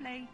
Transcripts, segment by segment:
Lovely.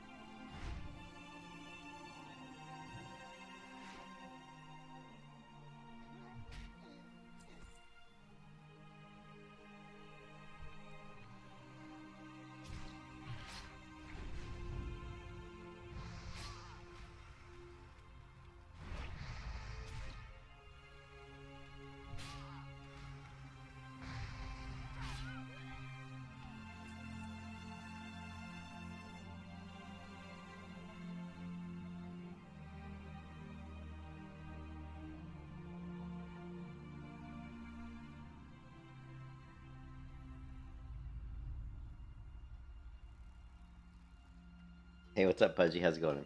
Hey, what's up, Pudgy? How's it going?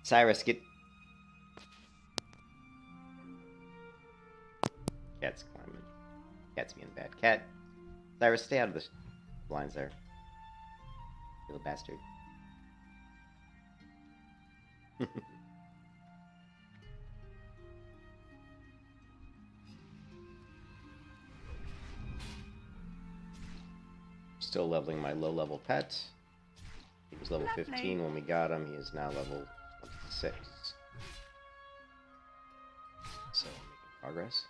Cyrus, get... Cat's climbing. Cat's being bad. Cat. Cyrus, stay out of the blinds there. Little bastard. Still leveling my low-level pet. He was level 15 when we got him. He is now level 26. So, making progress.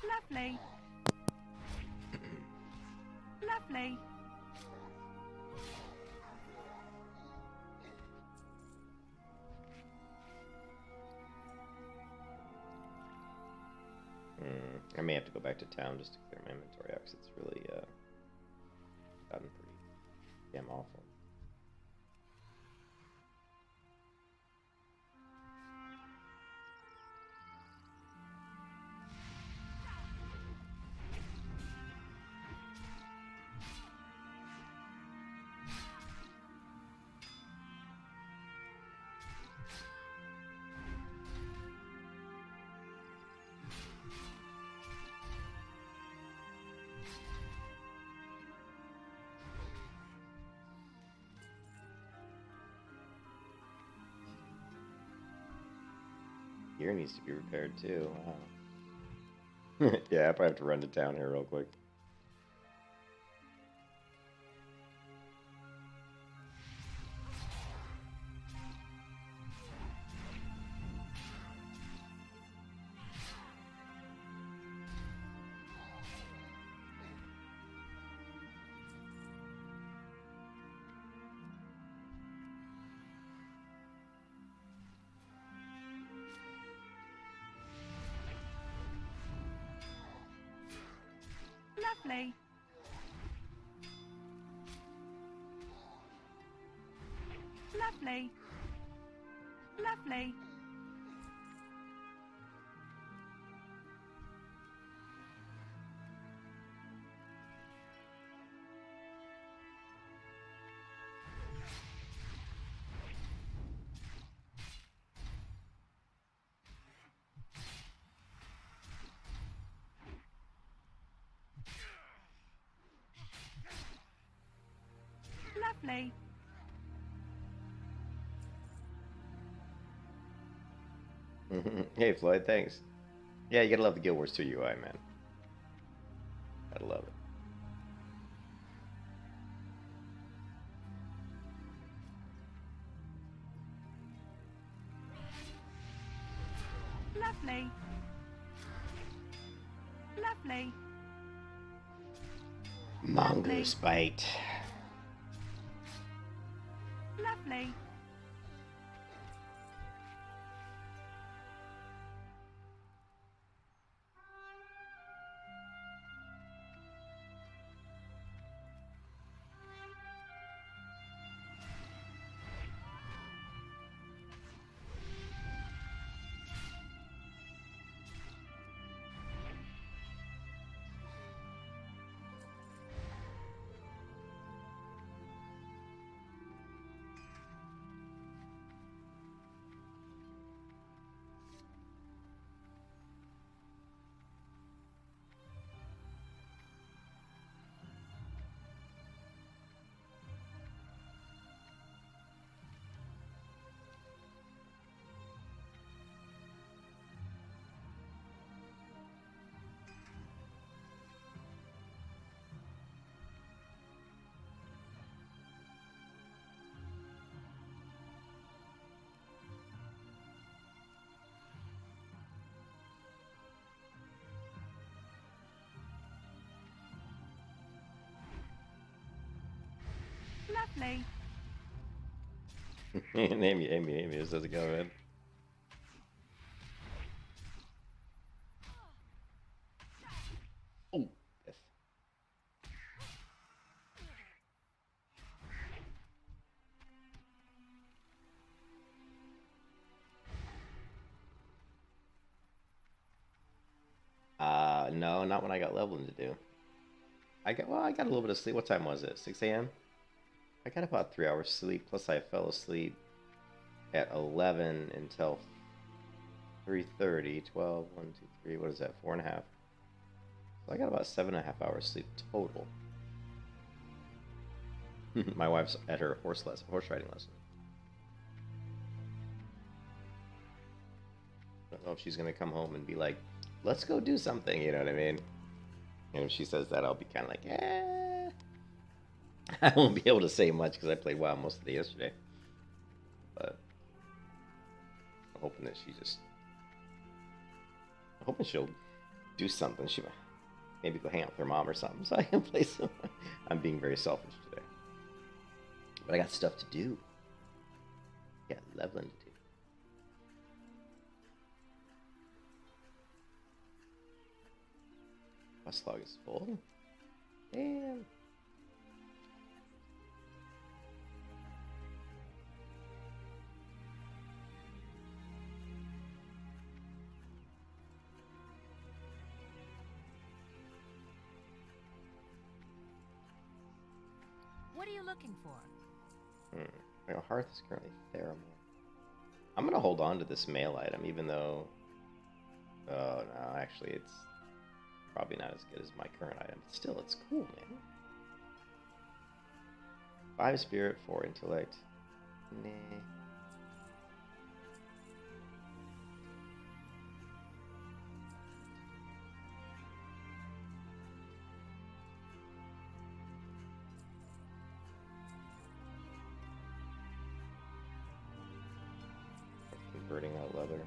Lovely. Lovely. I may have to go back to town just to clear my inventory out because it's really gotten pretty damn awful. Gear needs to be repaired too. Wow. Yeah, I probably have to run to town here real quick. Lovely. Lovely. Lovely. Lovely. Hey, Floyd, thanks. Yeah, you gotta love the Guild Wars 2 UI, man. Gotta love it. Lovely. Lovely. Mongoose bite. Lovely. Lovely. Amy, this doesn't go, man. Oh, yes. No, not when I got leveling to do. I got a little bit of sleep. What time was it? 6 a.m. I got about 3 hours sleep. Plus, I fell asleep at 11 until 3:30. 12, 1, 2, 3. What is that? 4.5. So I got about 7.5 hours sleep total. My wife's at her horse riding lesson. I don't know if she's gonna come home and be like, "Let's go do something." You know what I mean? And if she says that, I'll be kind of like, "Eh." I won't be able to say much because I played WoW most of the day yesterday. But I'm hoping that I'm hoping she'll do something. She might maybe go hang out with her mom or something so I can play some. I'm being very selfish today. But I got stuff to do. Yeah, leveling to do. Quest log is full. Damn. What are you looking for? My hearth is currently Theramore. I'm gonna hold on to this mail item, even though. Oh no, actually, it's probably not as good as my current item. But still, it's cool, man. 5 spirit, 4 intellect. Nah. Converting out leather.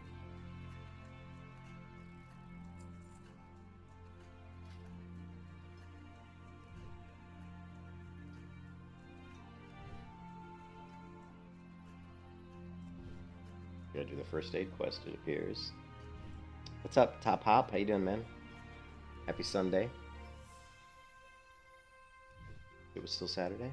Gotta do the first aid quest, it appears. What's up, Top Hop? How you doing, man? Happy Sunday. It was still Saturday.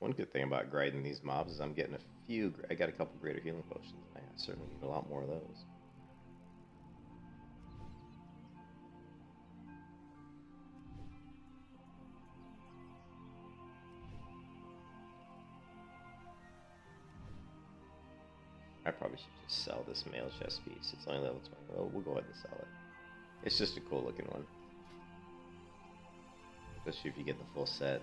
One good thing about grinding these mobs is I'm getting I got a couple greater healing potions. I certainly need a lot more of those. I probably should just sell this mail chest piece. It's only level 20. Well, we'll go ahead and sell it. It's just a cool looking one. Especially if you get the full set.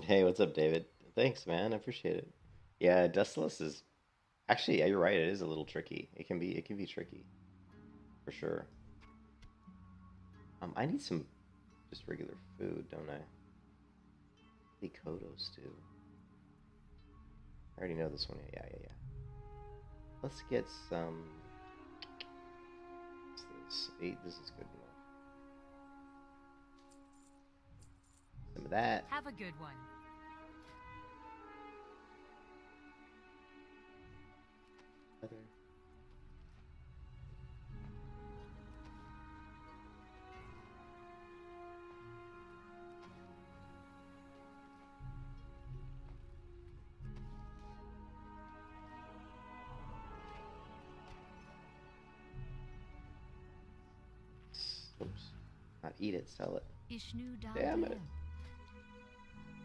Hey, what's up, David? Thanks, man. I appreciate it. Yeah, Dustless is actually, yeah, you're right. It is a little tricky. It can be tricky for sure. I need some just regular food, don't I? The Kodos too. I already know this one. Yeah. Let's get some. What's this? 8. This is good enough. Some of that. Have a good one. Other. Oops. Not eat it, sell it. Ishnu Damn it. Vael.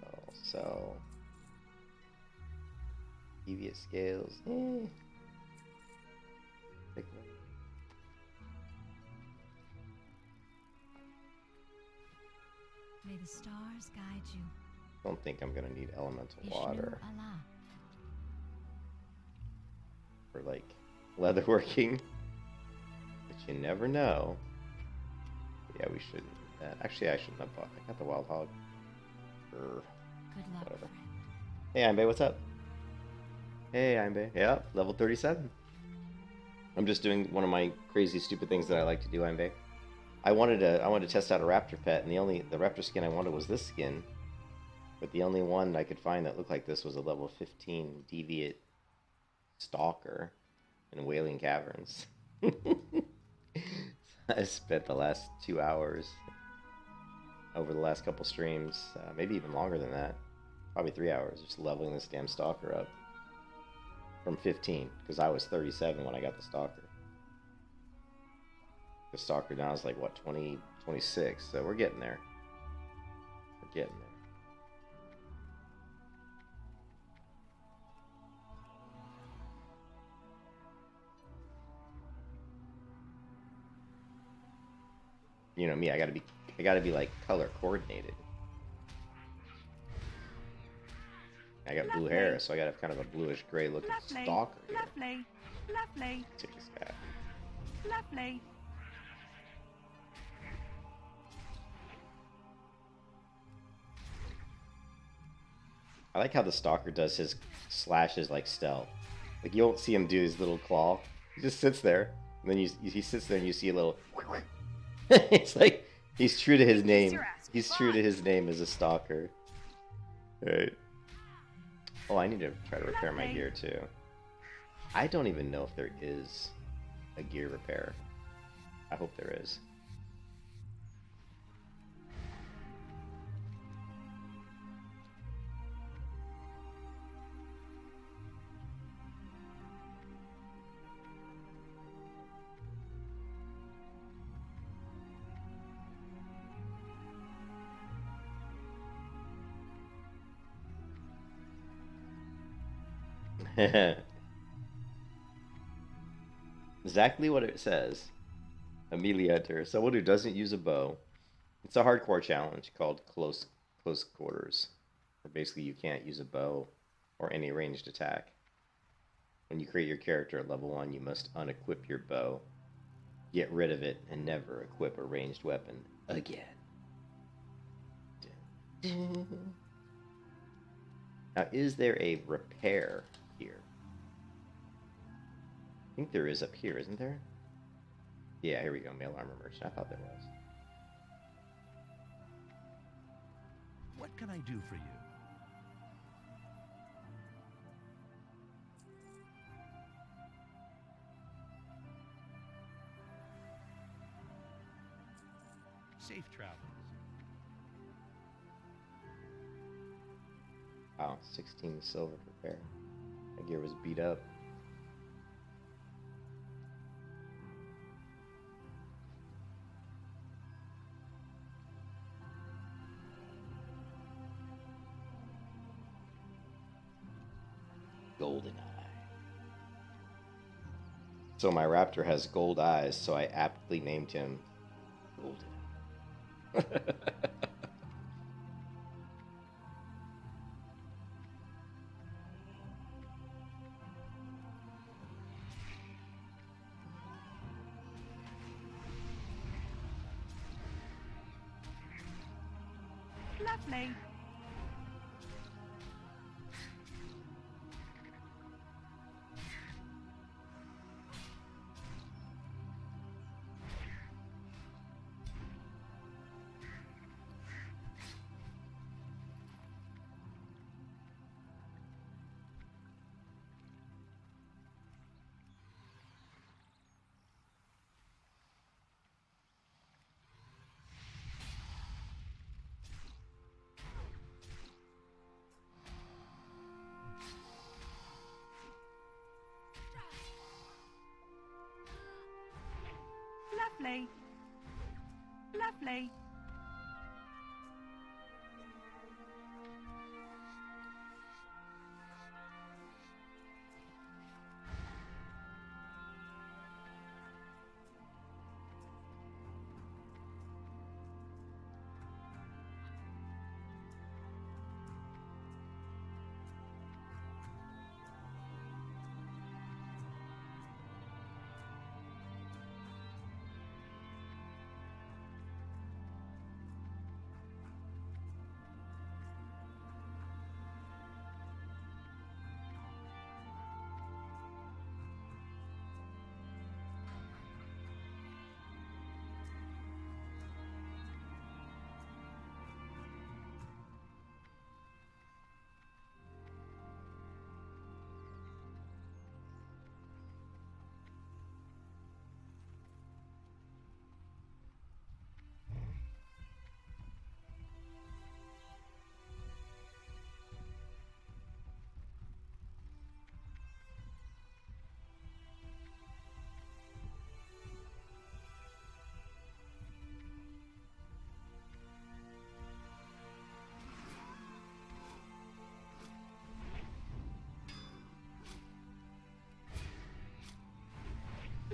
Oh, so. Deviate scales. Pick one. May the stars guide you. Don't think I'm gonna need elemental Ishnu water Allah. for like leatherworking, but you never know. Yeah, we shouldn't do that. Actually, I shouldn't have bought. I got the wild hog. Good luck, Whatever. friend. Hey, Imbe, what's up? Hey, Imbe. Yeah, level 37. I'm just doing one of my crazy, stupid things that I like to do, Imbe. I wanted to test out a raptor pet, and the raptor skin I wanted was this skin, but the only one I could find that looked like this was a level 15 deviate stalker in Wailing Caverns. I spent the last 2 hours over the last couple streams, maybe even longer than that, probably 3 hours, just leveling this damn stalker up from 15, because I was 37 when I got the stalker. The stalker now is like, what, 20, 26, so we're getting there. We're getting there. You know me, I gotta be like color coordinated. I got blue hair, so I gotta have kind of a bluish gray looking Lovely. stalker here. Lovely. Lovely. Take this guy. Lovely. I like how the stalker does his slashes like stealth. Like, you won't see him do his little claw. He just sits there, and then he sits there and you see a little... It's like, he's true to his name. He's true to his name as a stalker. Right. Oh, I need to try to repair my gear too. I don't even know if there is a gear repair. I hope there is. Exactly what it says. A melee hunter, someone who doesn't use a bow. It's a hardcore challenge called close quarters, where basically you can't use a bow or any ranged attack. When you create your character at level 1, you must unequip your bow, get rid of it, and never equip a ranged weapon again. Now, is there a repair here? I think there is up here, isn't there? Yeah, here we go. Male armor merchant. I thought there was. What can I do for you? Safe travels. Wow, 16 silver for repair. My gear was beat up. Golden eye. So my raptor has gold eyes, so I aptly named him Golden. Lovely. Lovely. Lovely.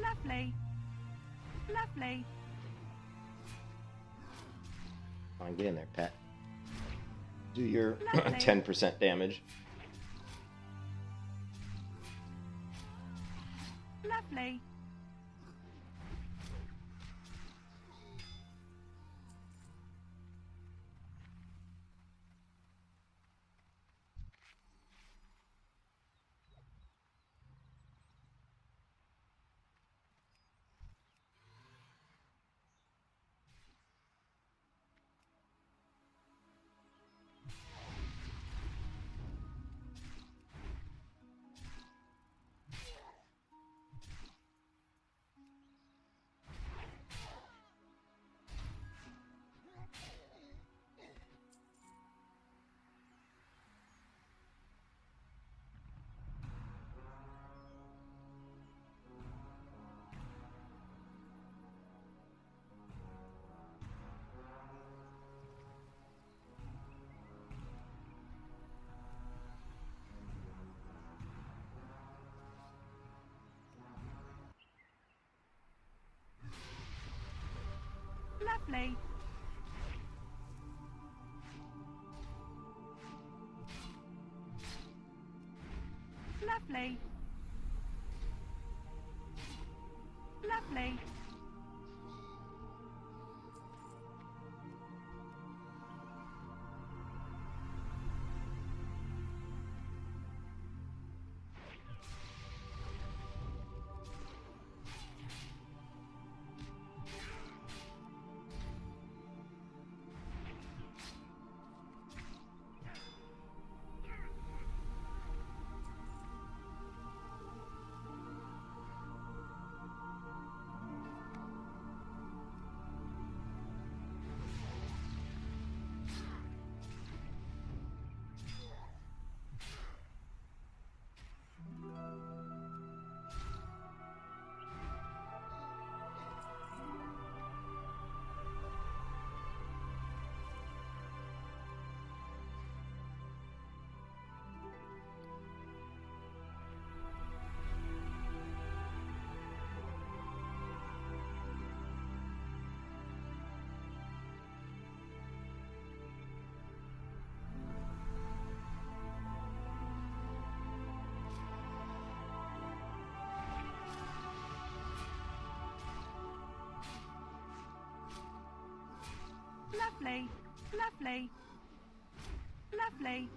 Lovely. Lovely. Come on, get in there, pet. Do your Lovely. 10% damage. Lovely. Lovely. Lovely. Lovely. Lovely. Lovely. Lovely.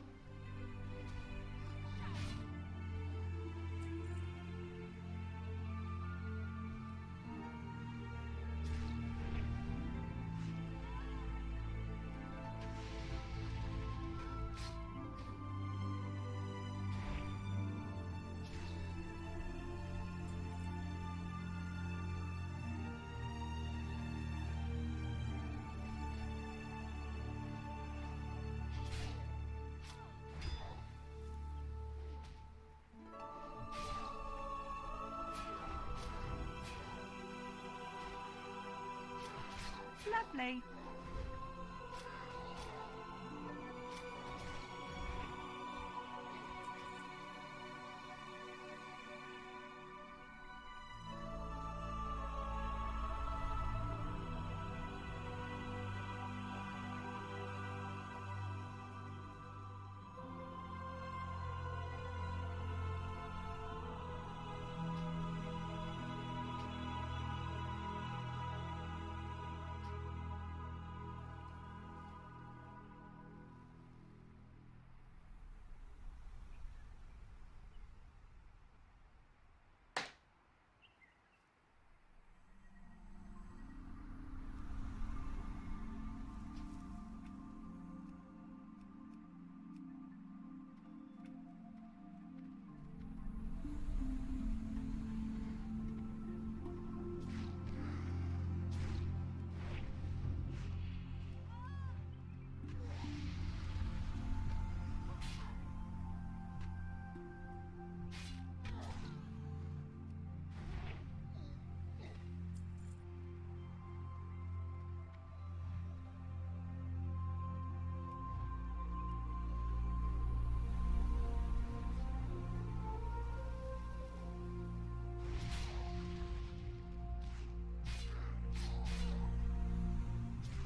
Lovely.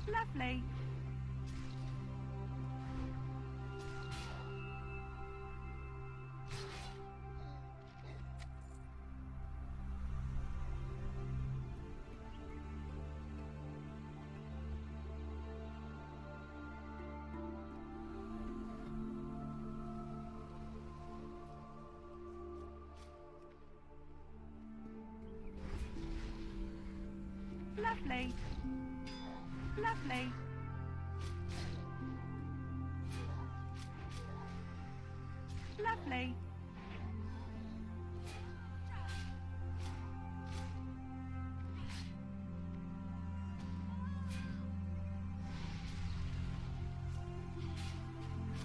Lovely. Lovely. Lovely. Lovely.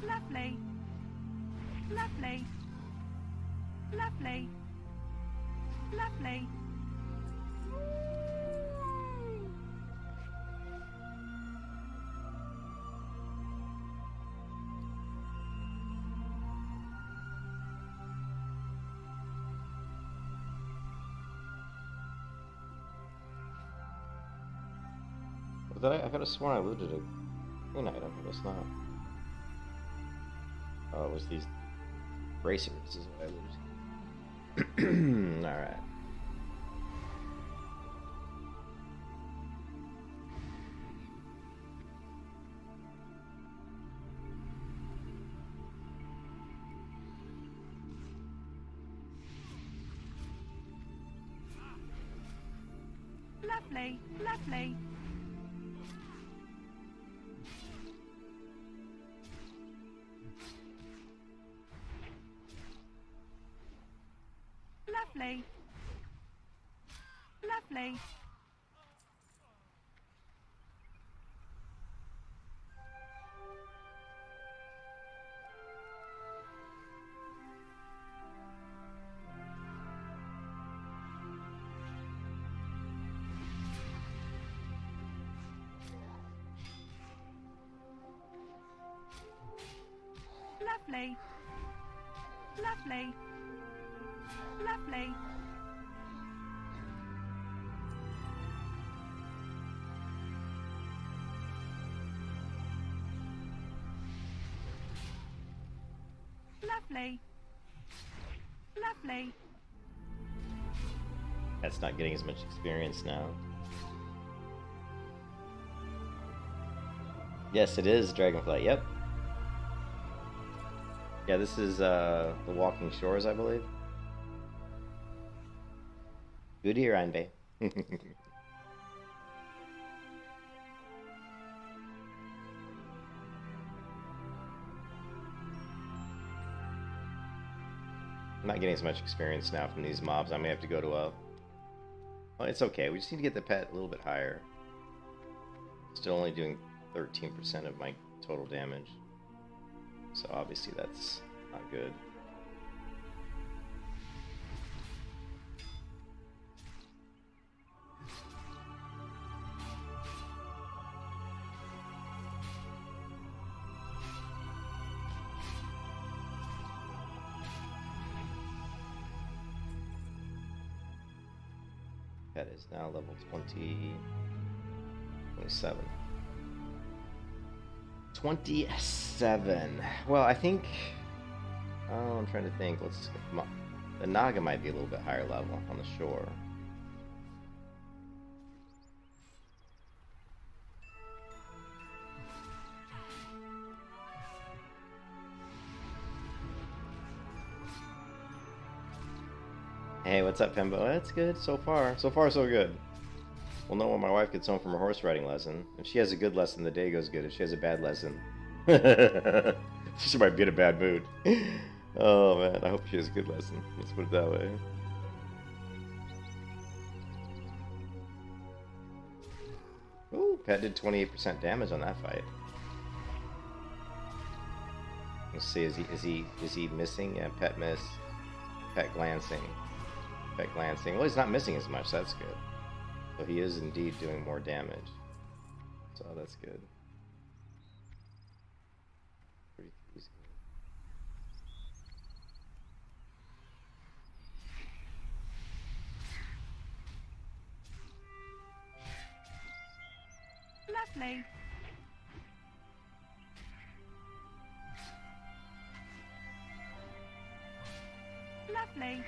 Lovely. Lovely. Lovely. Lovely. I could have sworn I looted a green item, but it's not. Oh, it was these bracers is what I looted. Alright. Lovely. Lovely. Lovely. Lovely. Lovely. Lovely. Lovely. Lovely. Lovely. That's not getting as much experience now. Yes, it is Dragonflight, yep. Yeah, this is the Walking Shores, I believe. Good ear, Anbe. I'm not getting as much experience now from these mobs. I may have to go to a... Well, it's okay. We just need to get the pet a little bit higher. Still only doing 13% of my total damage. So obviously that's not good. pet is now level 20, 27. 27. Well, I think. Oh, I'm trying to think. The Naga might be a little bit higher level on the shore. Hey, what's up, Pembo? That's good so far. So far, so good. We'll know when my wife gets home from her horse riding lesson. If she has a good lesson, the day goes good. If she has a bad lesson, she might be in a bad mood. Oh man, I hope she has a good lesson. Let's put it that way. Ooh, Pet did 28% damage on that fight. Let's see, is he missing? Yeah, Pet miss. Pet glancing. Pet glancing. Well, he's not missing as much. That's good. So he is indeed doing more damage. So that's good. 33 is Lovely. Lovely.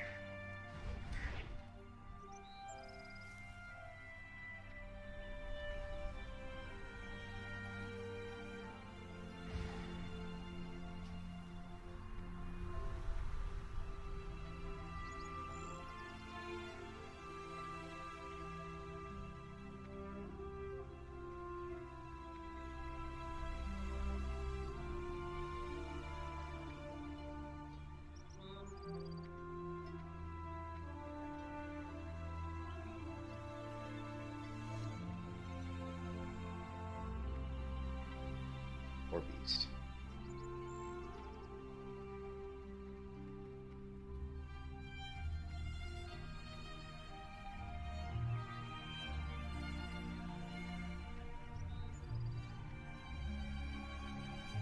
or beast.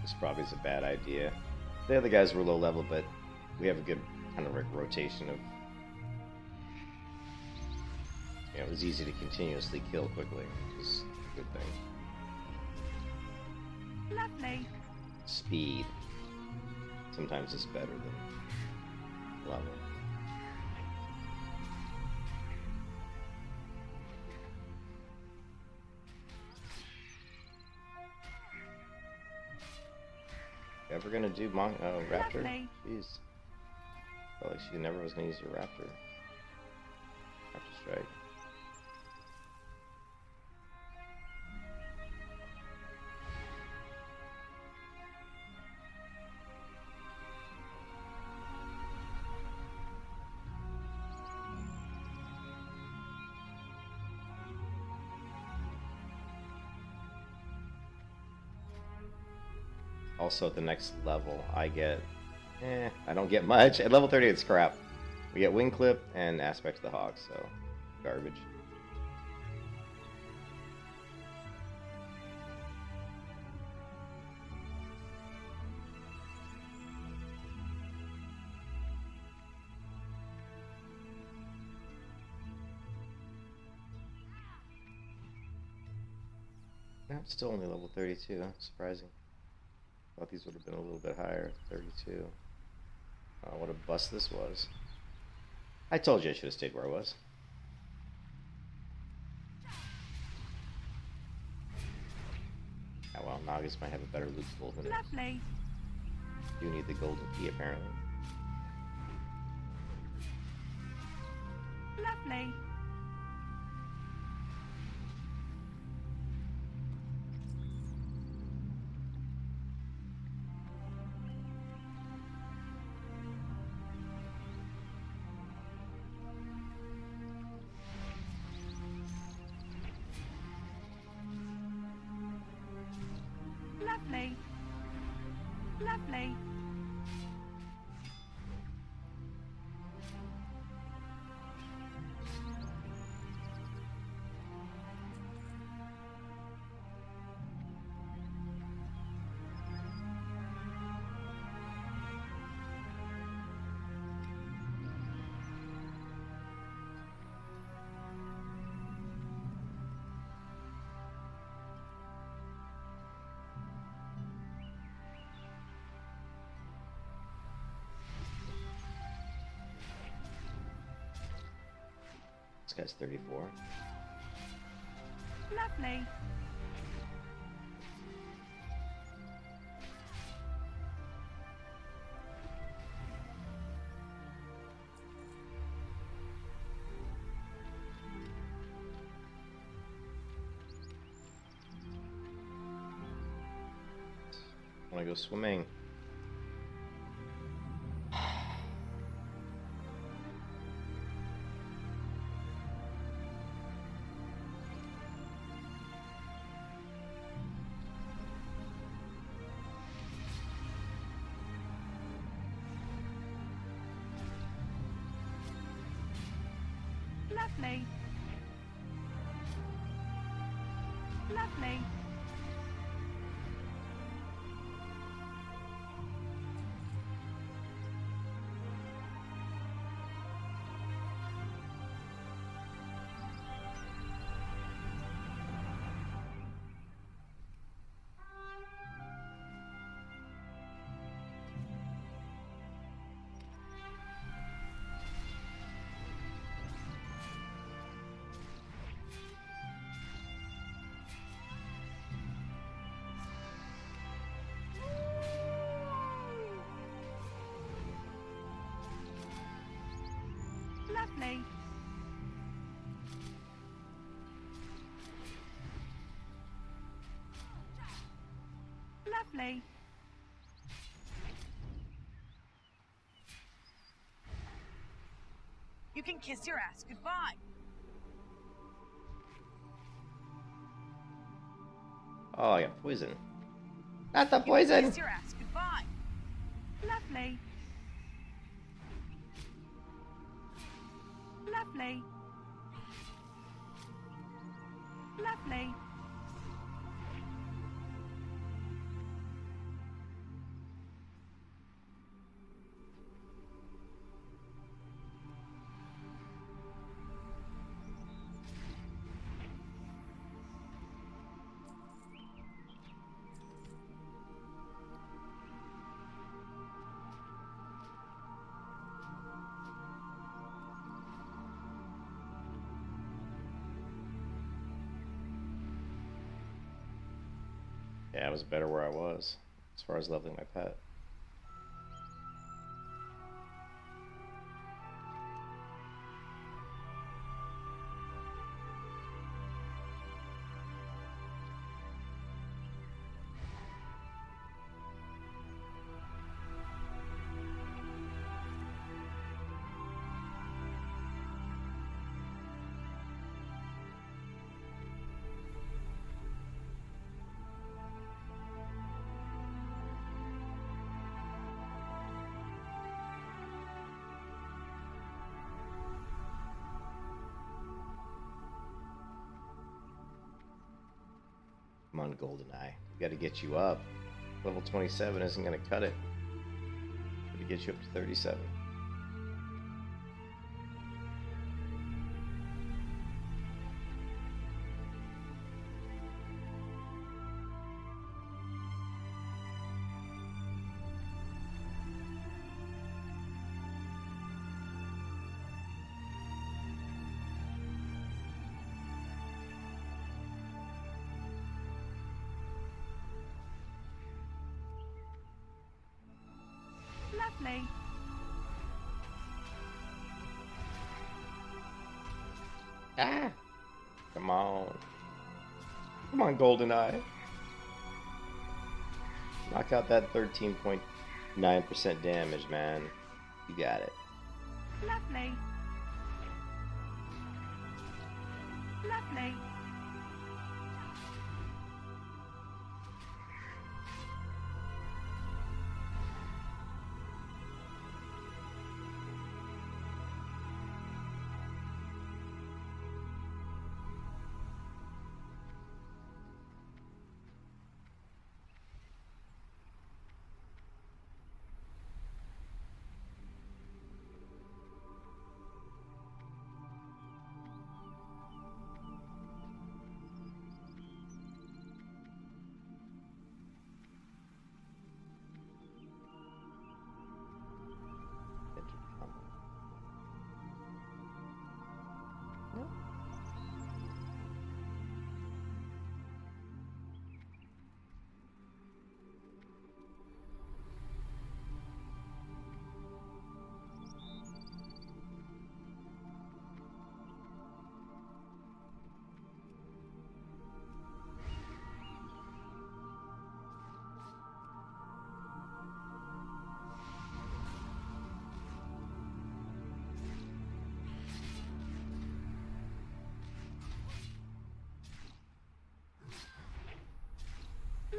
This probably is a bad idea. The other guys were low level, but we have a good kind of rotation of. It was easy to continuously kill quickly, which is a good thing. Lovely. Speed. Sometimes it's better than level. Ever gonna do Raptor? Lovely. Jeez. Felt like she never was gonna use her Raptor. Raptor Strike. Also, at the next level, I get, I don't get much. At level 30, it's crap. We get Wing Clip and Aspect of the Hawk, so garbage. I'm still only level 32. Surprising. Thought these would have been a little bit higher. 32. What a bust this was. I told you I should have stayed where I was. Oh well, Nagas might have a better loot pool than us. Lovely. You need the golden key apparently. Lovely. Lovely. Lovely. This guy's 34. Lovely. I want to go swimming. Lovely. Lovely. Lovely. Lovely. You can kiss your ass goodbye. Oh, I got poison. Not the You can poison! kiss your ass goodbye. Lovely. Lovely. Lovely. Yeah, I was better where I was as far as leveling my pet. Come on, GoldenEye. We gotta get you up. Level 27 isn't gonna cut it. Gotta get you up to 37. Lovely. Ah! Come on. Come on, GoldenEye. Knock out that 13.9% damage, man. You got it. Lovely. Lovely.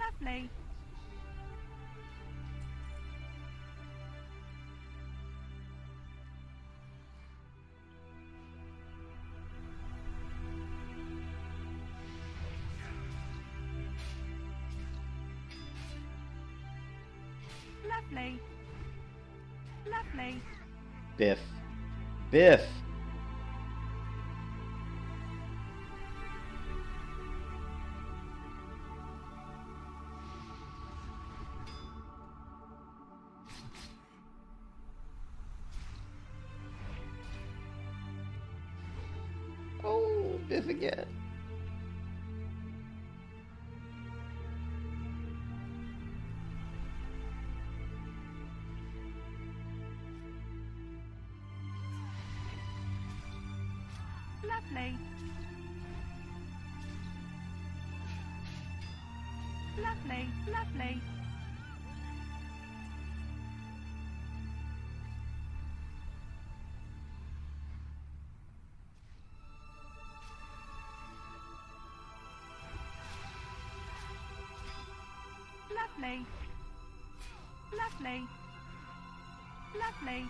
Lovely. Lovely. Lovely. Biff. Biff! Oh, Biff again. Lovely. Lovely. Lovely. Lovely. Lovely. Lovely.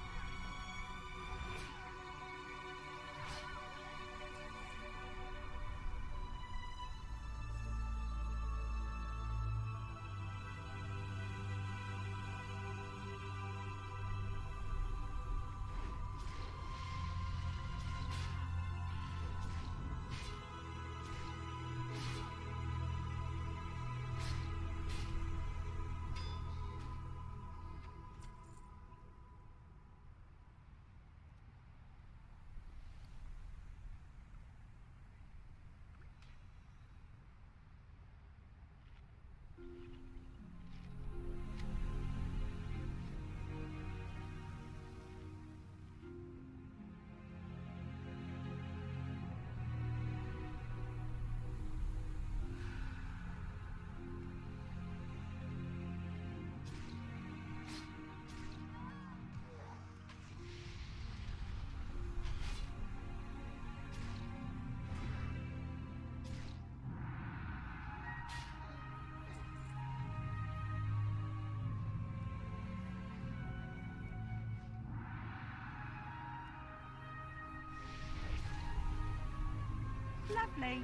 Lovely.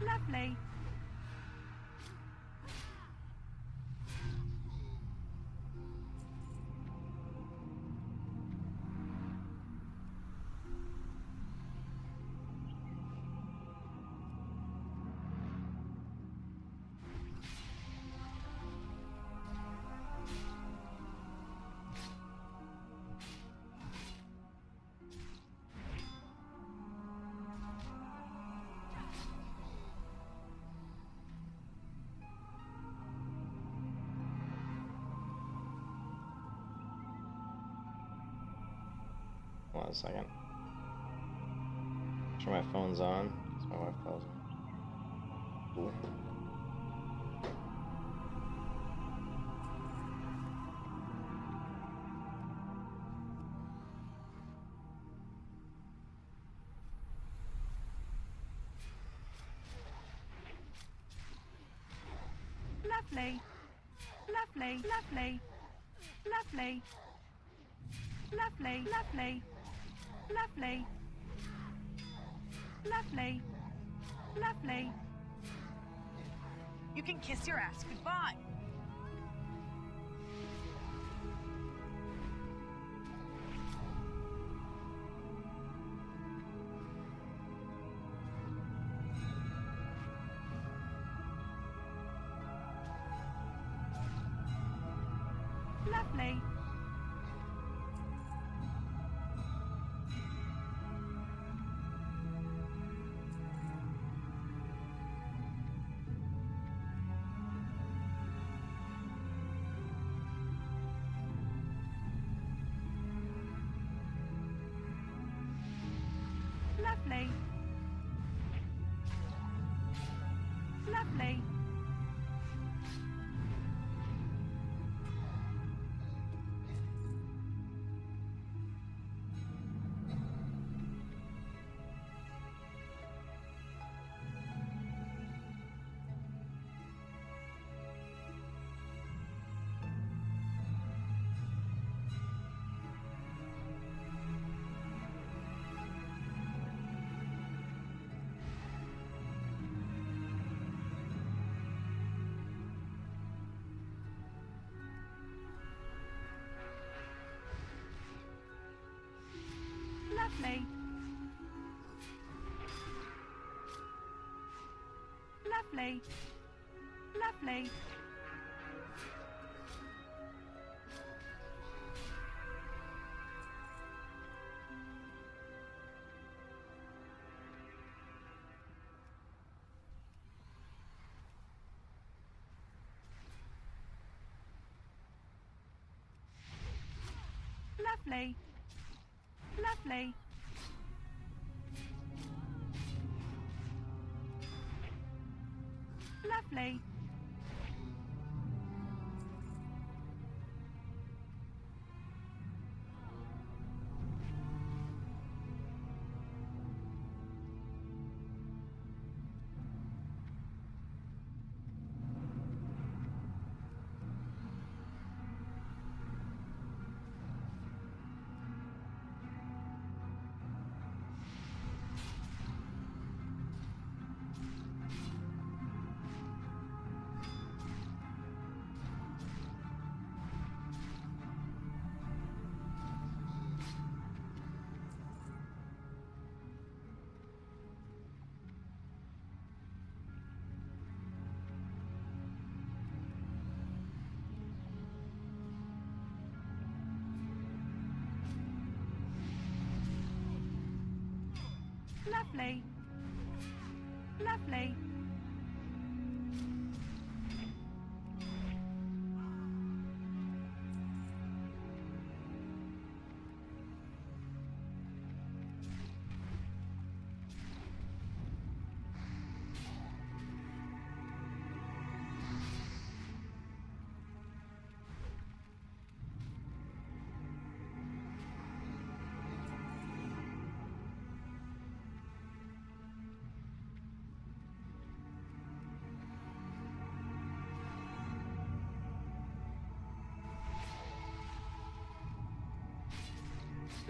Lovely. Hold on a second. Make sure my phone's on. That's my wife calls me. Cool. Lovely. Lovely. Lovely. Lovely. Lovely. Lovely. Lovely. Lovely. Lovely. You can kiss your ass goodbye. Lovely. Lovely. Lovely. Lovely. Lovely. Lovely. Lovely. Lovely. Lovely.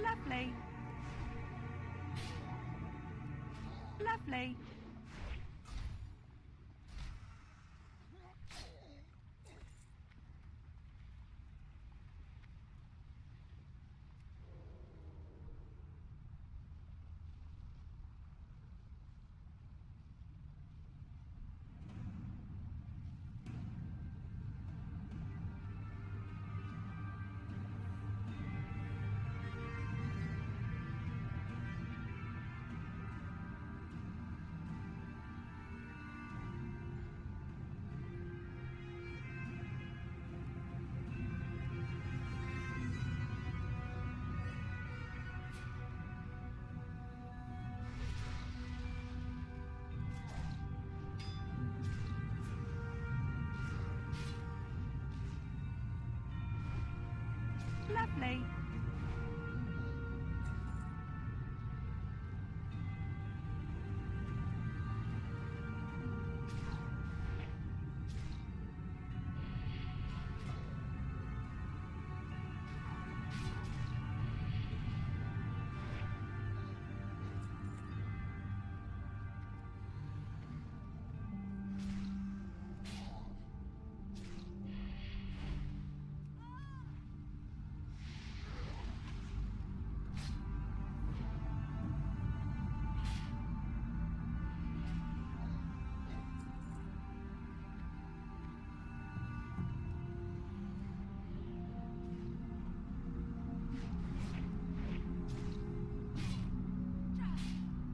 Lovely. Lovely. Lovely.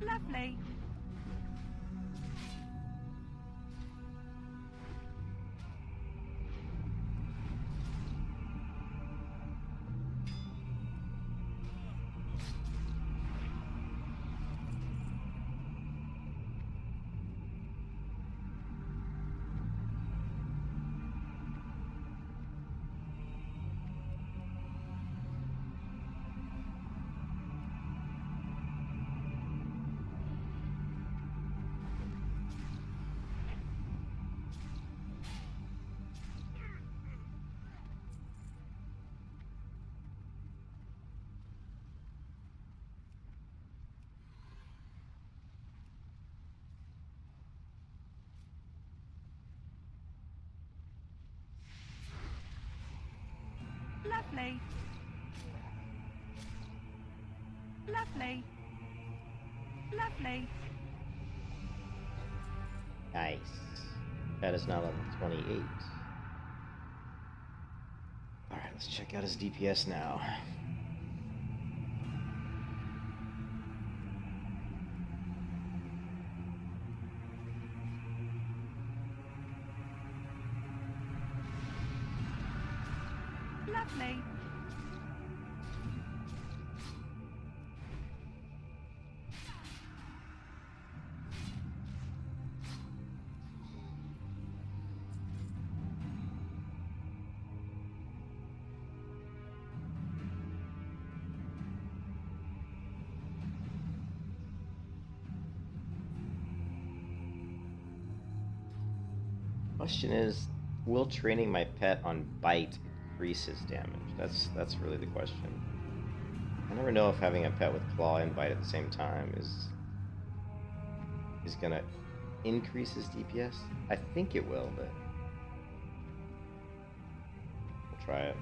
Lovely. Lovely. Lovely. Nice. That is now level 28. Alright, let's check out his DPS now. Lovely. Question is, will training my pet on bite increase his damage? That's really the question. I never know if having a pet with claw and bite at the same time is gonna increase his DPS. I think it will, but we'll try it.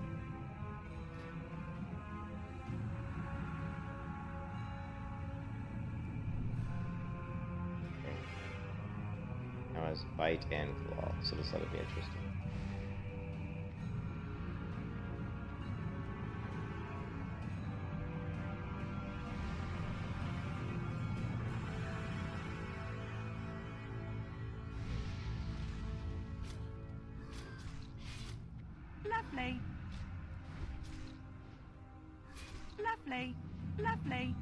Okay. Now it has bite and claw, so this ought to be interesting. Lovely. Lovely. Lovely.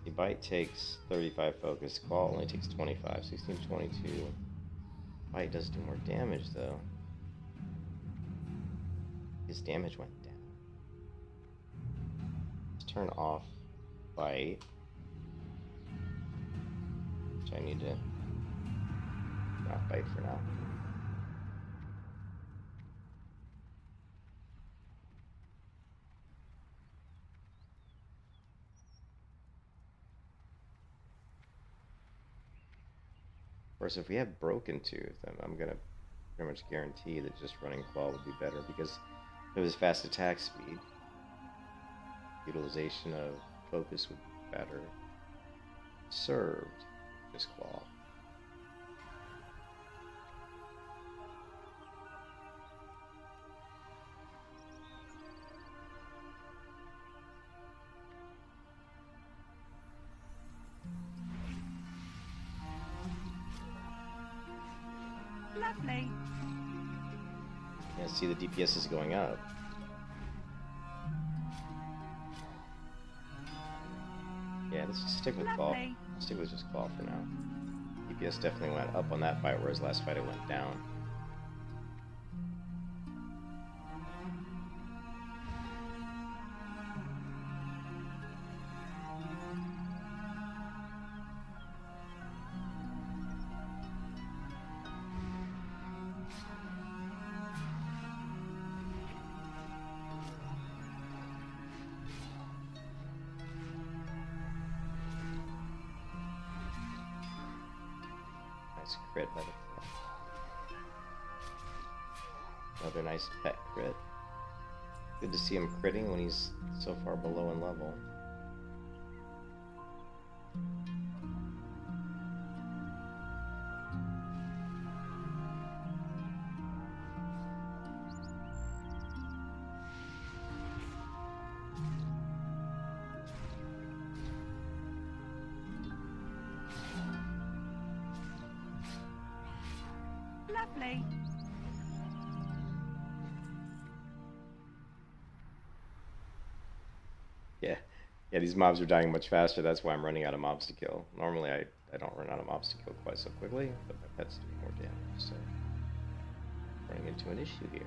The bite takes 35 focus, claw only takes 25, 16, 22. Bite does do more damage though. His damage went down. Let's turn off bite. Which I need to turn off bite for now. Of course, if we have Broken Tooth, I'm gonna pretty much guarantee that just running Claw would be better because of his fast attack speed. Utilization of focus would be better. Served, just Claw. Lovely. Yeah, see the DPS is going up. Yeah, let's just stick with Claw. Lovely. Stick with just Claw for now. DPS definitely went up on that fight, whereas last fight it went down. Nice crit by the Claw. Another nice pet crit. Good to see him critting when he's so far below in level. Lovely. Yeah, these mobs are dying much faster. That's why I'm running out of mobs to kill. Normally I don't run out of mobs to kill quite so quickly, but my pet's doing more damage, so running into an issue here.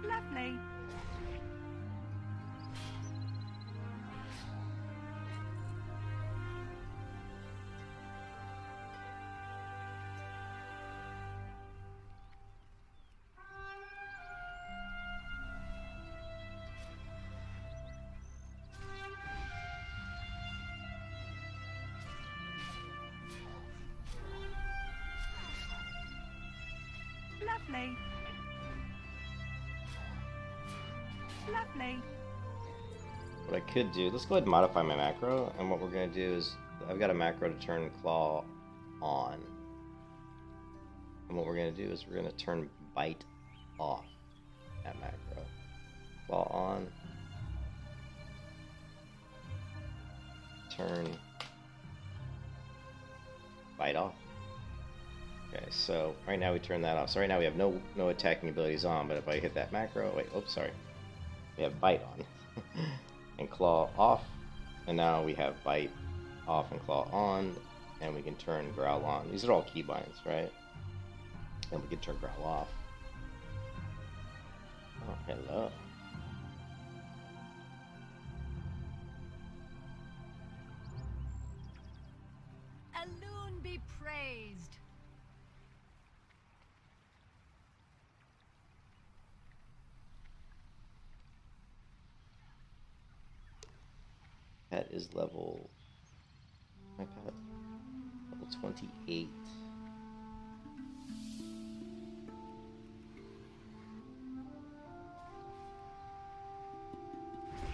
Lovely. Lovely. Lovely. What I could do, let's go ahead and modify my macro, and what we're going to do is, I've got a macro to turn claw on. And what we're going to do is we're going to turn bite off that macro. Claw on. Turn bite off. Okay, so right now we turn that off. So right now we have no attacking abilities on, but if I hit that macro, wait, oops, sorry. We have bite on. And claw off, and now we have bite off and claw on, and we can turn growl on. These are all keybinds, right? And we can turn growl off. Oh, hello. Alone be praised. Pet is level. My pet level 28.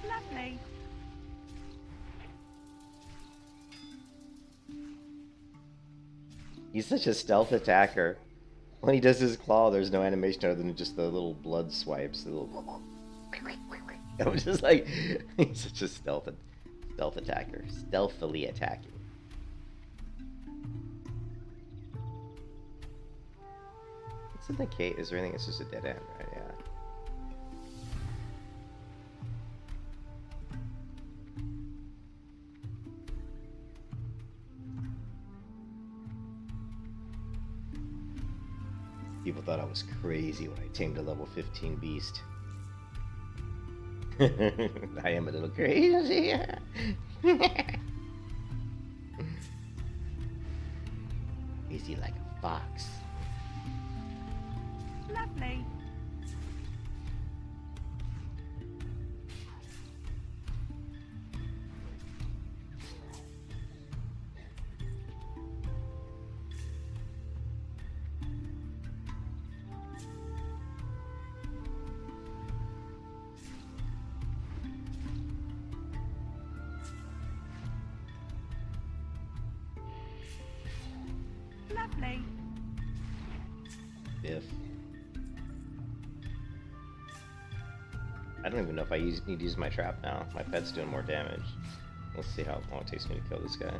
Lovely. He's such a stealth attacker. When he does his claw, there's no animation other than just the little blood swipes. The little. I'm just like, he's such a stealth attacker, stealthily attacking. What's in the cave? Is there anything? It's just a dead end, right? Yeah. People thought I was crazy when I tamed a level 15 beast. I am a little crazy. Crazy like a fox. Lovely. Lovely. If I don't even know if I need to use my trap now. My pet's doing more damage. Let's see how long it takes me to kill this guy.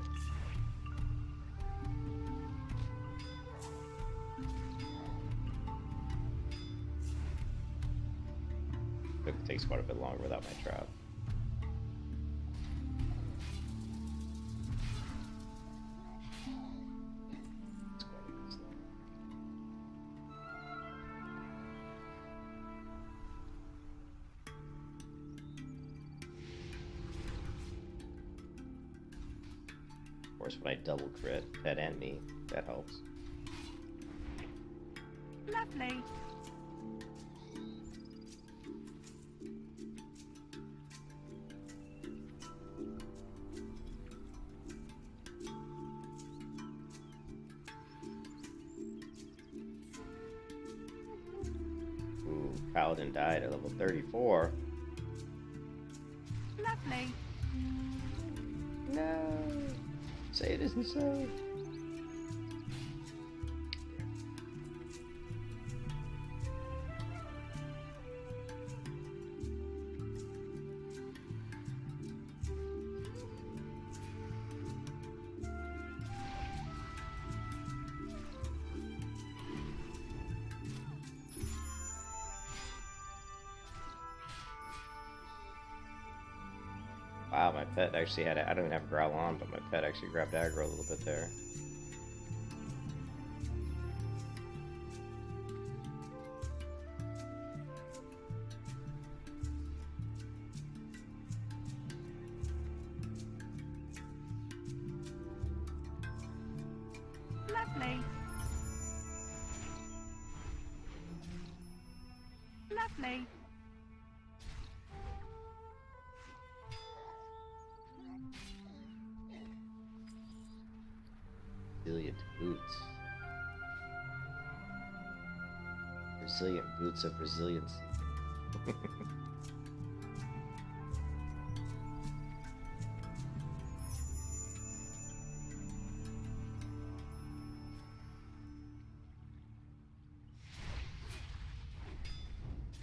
It takes quite a bit longer without my trap. It's quite a bit slow. Of course, when I double crit pet and me, that helps. Lovely. Ooh, Paladin died at level 34. Lovely. No! Say it isn't so. Wow, my pet actually had I don't even have growl on, but my pet actually grabbed aggro a little bit there. Lovely. Lovely. Brilliant boots. Resilient boots of resiliency.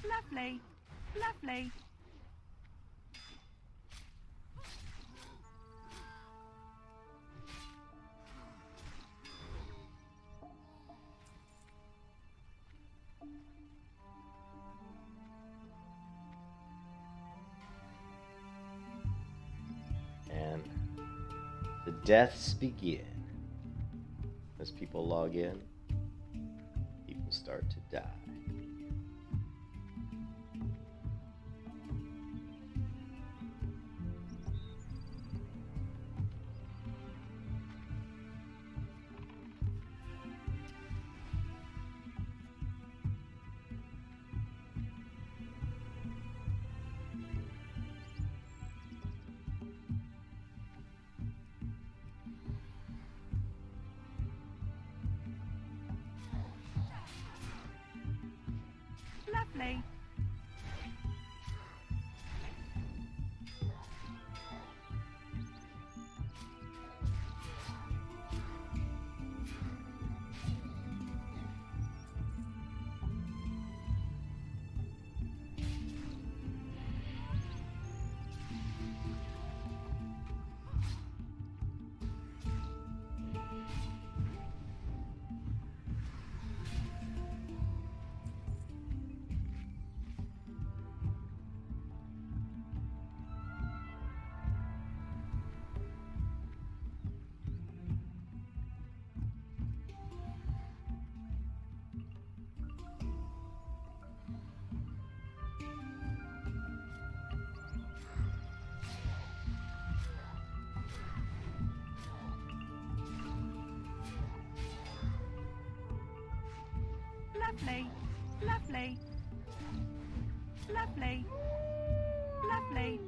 Lovely. Lovely. And the deaths begin. As people log in, people start to die. Lovely. Lovely. Lovely. Lovely. Lovely.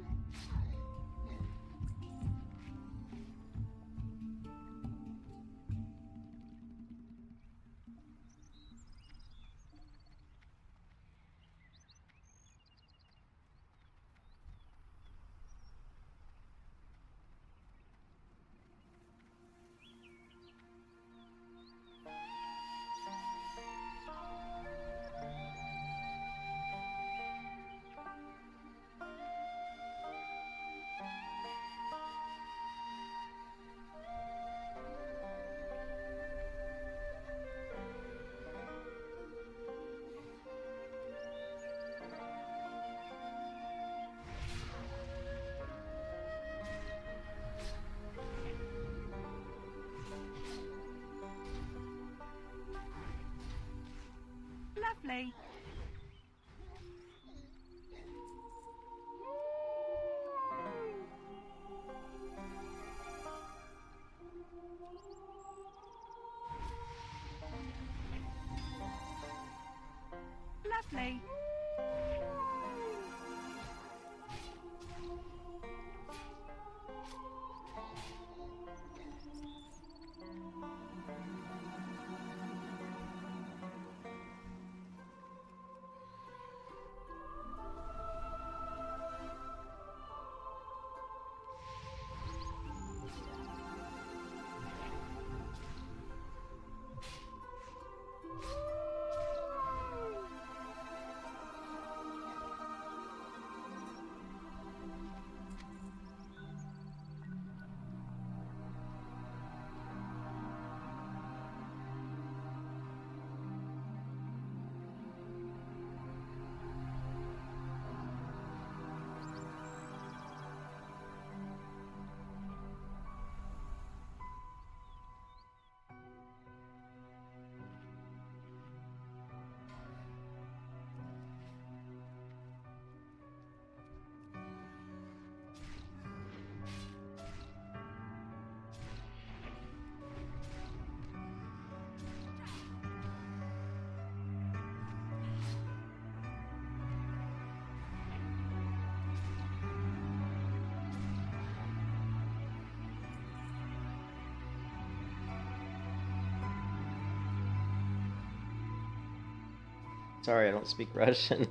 Sorry, I don't speak Russian.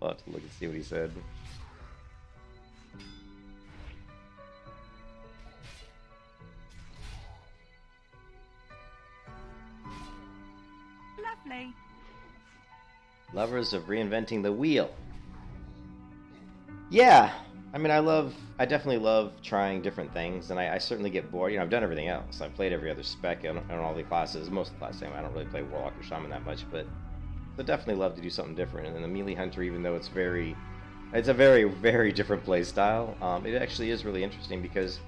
I'll have to look and see what he said. Lovely. Lovers of reinventing the wheel. Yeah, I mean, I definitely love trying different things, and I certainly get bored. You know, I've done everything else. I've played every other spec on all the classes, most of the classes. I don't really play Warlock or Shaman that much, but I definitely love to do something different. And then the Melee Hunter, even though it's a very, very different play style, it actually is really interesting because,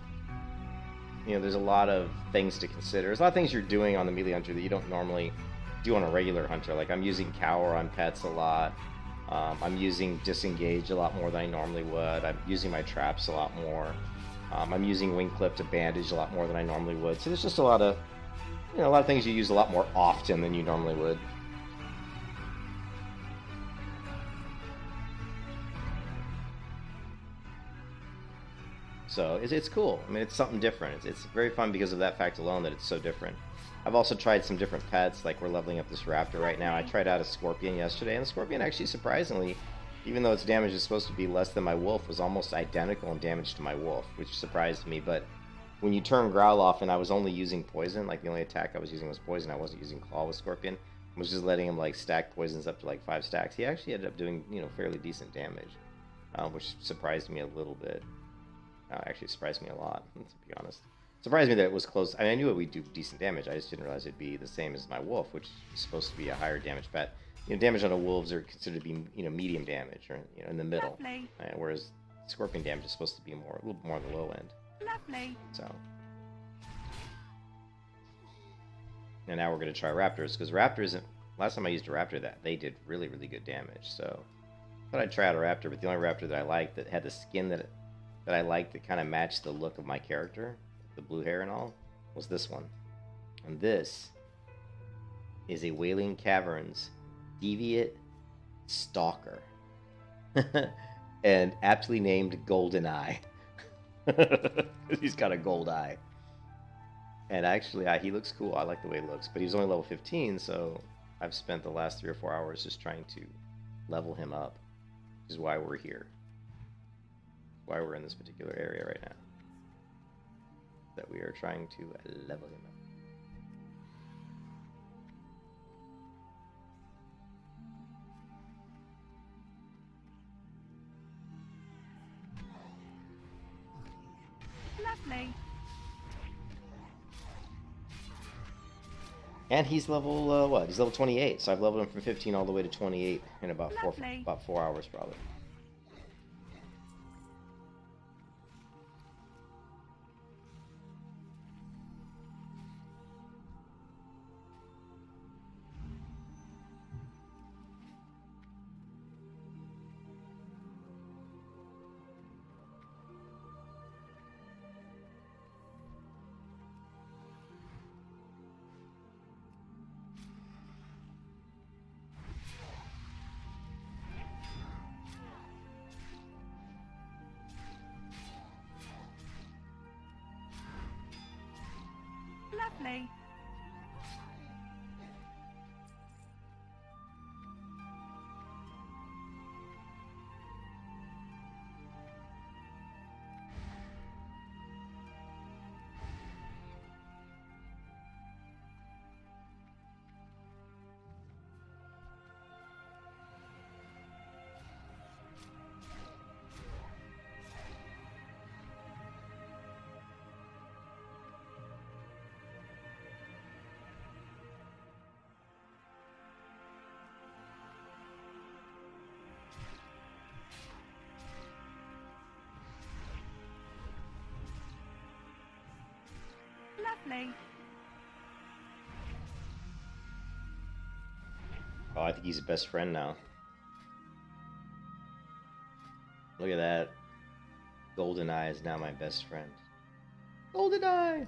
you know, there's a lot of things to consider. There's a lot of things you're doing on the Melee Hunter that you don't normally do on a regular Hunter. Like, I'm using Cower on pets a lot. I'm using Disengage a lot more than I normally would. I'm using my traps a lot more. I'm using Wing Clip to bandage a lot more than I normally would. So there's just a lot of, you know, a lot of things you use a lot more often than you normally would. So it's cool. I mean, it's something different. It's very fun because of that fact alone that it's so different. I've also tried some different pets, like we're leveling up this raptor right now. I tried out a scorpion yesterday, and the scorpion actually, surprisingly, even though its damage is supposed to be less than my wolf, was almost identical in damage to my wolf, which surprised me. But when you turn growl off, and I was only using poison, like the only attack I was using was poison, I wasn't using claw with scorpion, I was just letting him like stack poisons up to like 5 stacks. He actually ended up doing, you know, fairly decent damage, which surprised me a little bit. Actually surprised me a lot, to be honest. Surprised me that it was close. I mean, I knew it would do decent damage. I just didn't realize it'd be the same as my wolf, which is supposed to be a higher damage pet. You know, damage on the wolves are considered to be, you know, medium damage, or, you know, in the middle. Lovely. Whereas scorpion damage is supposed to be a little more on the low end. Lovely. So. And now we're going to try raptors, because raptors, last time I used a raptor, that they did really, really good damage. So I thought I'd try out a raptor, but the only raptor that I liked that had the skin that I liked that kind of matched the look of my character, the blue hair and all, was this one. And this is a Wailing Caverns Deviate Stalker. And aptly named Golden Eye. He's got a gold eye. And actually, he looks cool. I like the way he looks. But he's only level 15, so I've spent the last 3 or 4 hours just trying to level him up. Which is why we're here. Why we're in this particular area right now. That we are trying to level him up. Lovely. And he's level, what? He's level 28, so I've leveled him from 15 all the way to 28 in about Lovely. 4 hours probably. Lovely. Lovely. Oh, I think he's a best friend now. Look at that. Golden Eye is now my best friend. Golden Eye!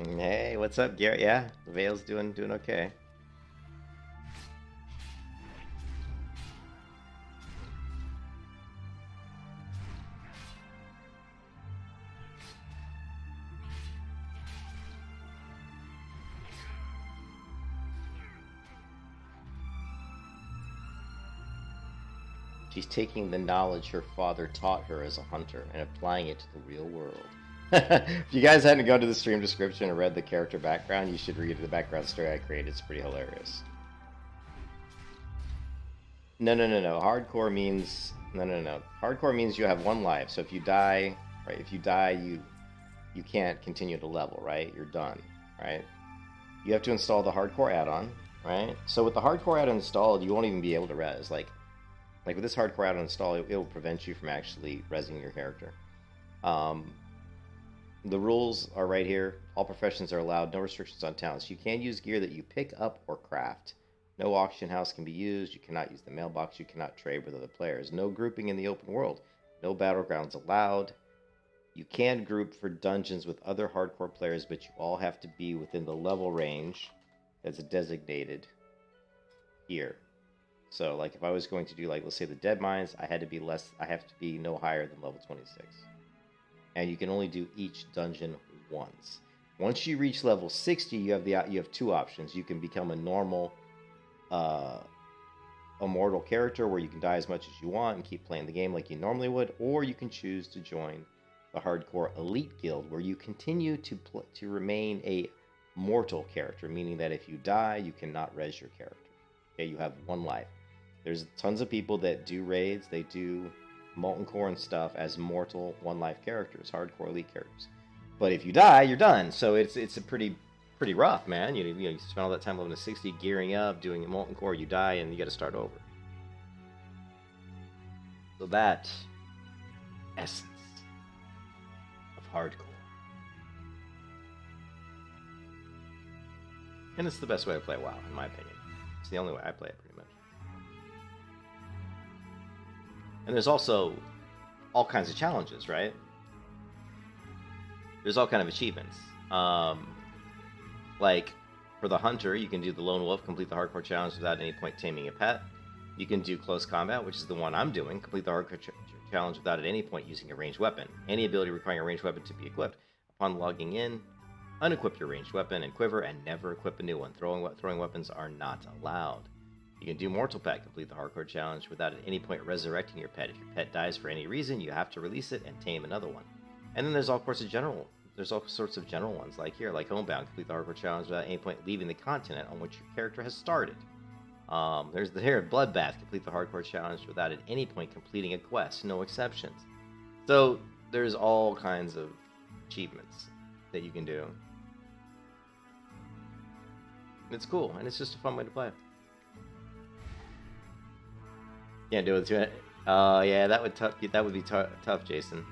Hey, what's up, Garrett? Yeah, Vael's doing okay. She's taking the knowledge her father taught her as a hunter and applying it to the real world. If you guys hadn't gone to the stream description and read the character background, you should read the background story I created. It's pretty hilarious. No. Hardcore means no. Hardcore means you have one life. So if you die, right? If you die, you can't continue to level, right? You're done, right? You have to install the hardcore add-on, right? So with the hardcore add-on installed, you won't even be able to res. Like with this hardcore add-on install, it will prevent you from actually resing your character. The rules are right here. All professions are allowed. No restrictions on talents. You can use gear that you pick up or craft. No auction house can be used. You cannot use the mailbox. You cannot trade with other players. No grouping in the open world. No battlegrounds allowed. You can group for dungeons with other hardcore players, but you all have to be within the level range that's designated here. So, like, if I was going to do, like, let's say the Dead Mines, I have to be no higher than level 26. And you can only do each dungeon once. Once you reach level 60, you have two options. You can become a normal immortal character where you can die as much as you want and keep playing the game like you normally would, or you can choose to join the hardcore elite guild where you continue to remain a mortal character, meaning that if you die, you cannot res your character. Okay, you have one life. There's tons of people that do raids, they do molten core and stuff as mortal one life characters, hardcore elite characters. But if you die, you're done. So it's a pretty rough, man. You spend all that time level to 60, gearing up, doing a molten core, you die, and you got to start over. So that essence of hardcore, and it's the best way to play WoW, in my opinion. It's the only way I play it, pretty much. And there's also all kinds of challenges, right? There's all kind of achievements. Like, for the hunter, you can do the lone wolf, complete the hardcore challenge without any point taming a pet. You can do close combat, which is the one I'm doing, complete the hardcore challenge without at any point using a ranged weapon. Any ability requiring a ranged weapon to be equipped. Upon logging in, unequip your ranged weapon and quiver, and never equip a new one. Throwing weapons are not allowed. You can do Mortal Pet, complete the hardcore challenge without at any point resurrecting your pet. If your pet dies for any reason, you have to release it and tame another one. And then there's all sorts of general ones, like here, like Homebound, complete the hardcore challenge without at any point leaving the continent on which your character has started. There's the here, Bloodbath, complete the hardcore challenge without at any point completing a quest, no exceptions. So there's all kinds of achievements that you can do. It's cool, and it's just a fun way to play. Can't do it to it. Yeah, that would be tough, Jason.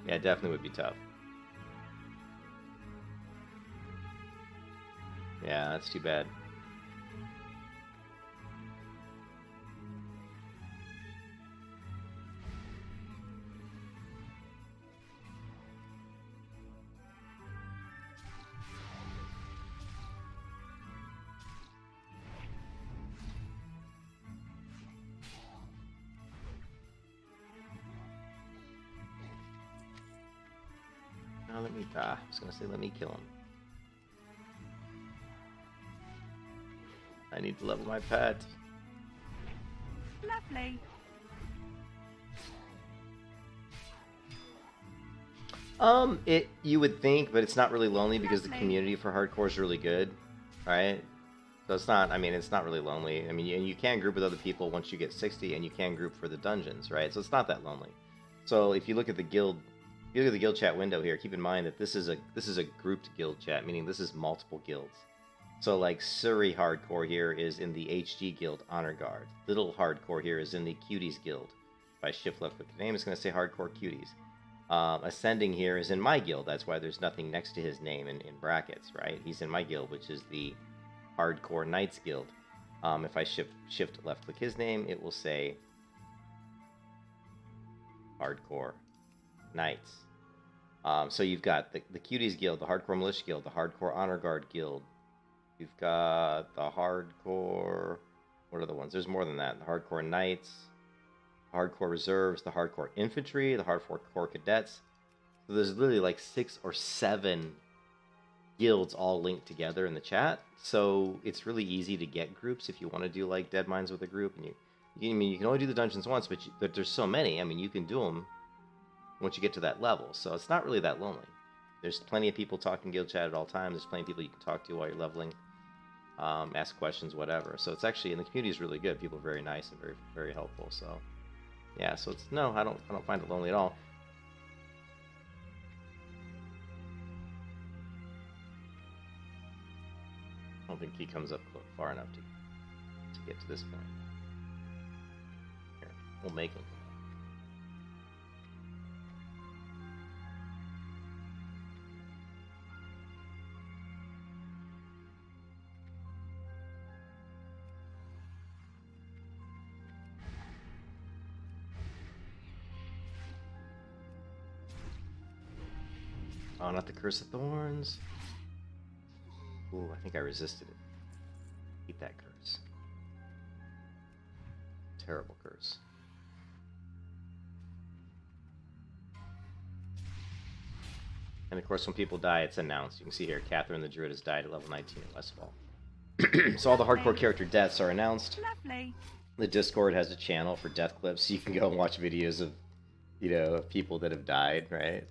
Yeah, it definitely would be tough. Yeah, that's too bad. Now let me die. I was gonna say let me kill him. I need to level my pet. Lovely. You would think, but it's not really lonely because the Lovely. community for hardcore is really good, right? So it's not really lonely. I mean, you can group with other people once you get 60, and you can group for the dungeons, right? So it's not that lonely. So if you look at the guild, chat window here, keep in mind that this is a grouped guild chat, meaning this is multiple guilds. So like Sur'el hardcore here is in the HG guild Honor Guard. Little hardcore here is in the Cuties guild. If I shift left click the name, it's going to say Hardcore Cuties. Ascending here is in my guild. That's why there's nothing next to his name in brackets, right? He's in my guild, which is the Hardcore Knights guild. If I shift left click his name, it will say Hardcore Knights. So you've got the Cuties Guild, the Hardcore Militia Guild, the Hardcore Honor Guard Guild. You've got the Hardcore... What are the ones? There's more than that. The Hardcore Knights, Hardcore Reserves, the Hardcore Infantry, the Hardcore Cadets. So there's literally like 6 or 7 guilds all linked together in the chat. So it's really easy to get groups if you want to do like Dead Mines with a group. And I mean, you can only do the dungeons once, but there's so many. I mean, you can do them once you get to that level. So it's not really that lonely. There's plenty of people talking guild chat at all times. There's plenty of people you can talk to while you're leveling, ask questions, whatever. So it's actually, and the community is really good. People are very nice and very, very helpful. So yeah, so it's, no, I don't find it lonely at all. I don't think he comes up far enough to get to this point. Here, we'll make him come up. Oh, not the Curse of Thorns. Ooh, I think I resisted it. Keep that curse. Terrible curse. And of course, when people die, it's announced. You can see here, Catherine the Druid has died at level 19 in Westfall. So all the hardcore character deaths are announced. Lovely. The Discord has a channel for death clips, so you can go and watch videos of, you know, of people that have died, right?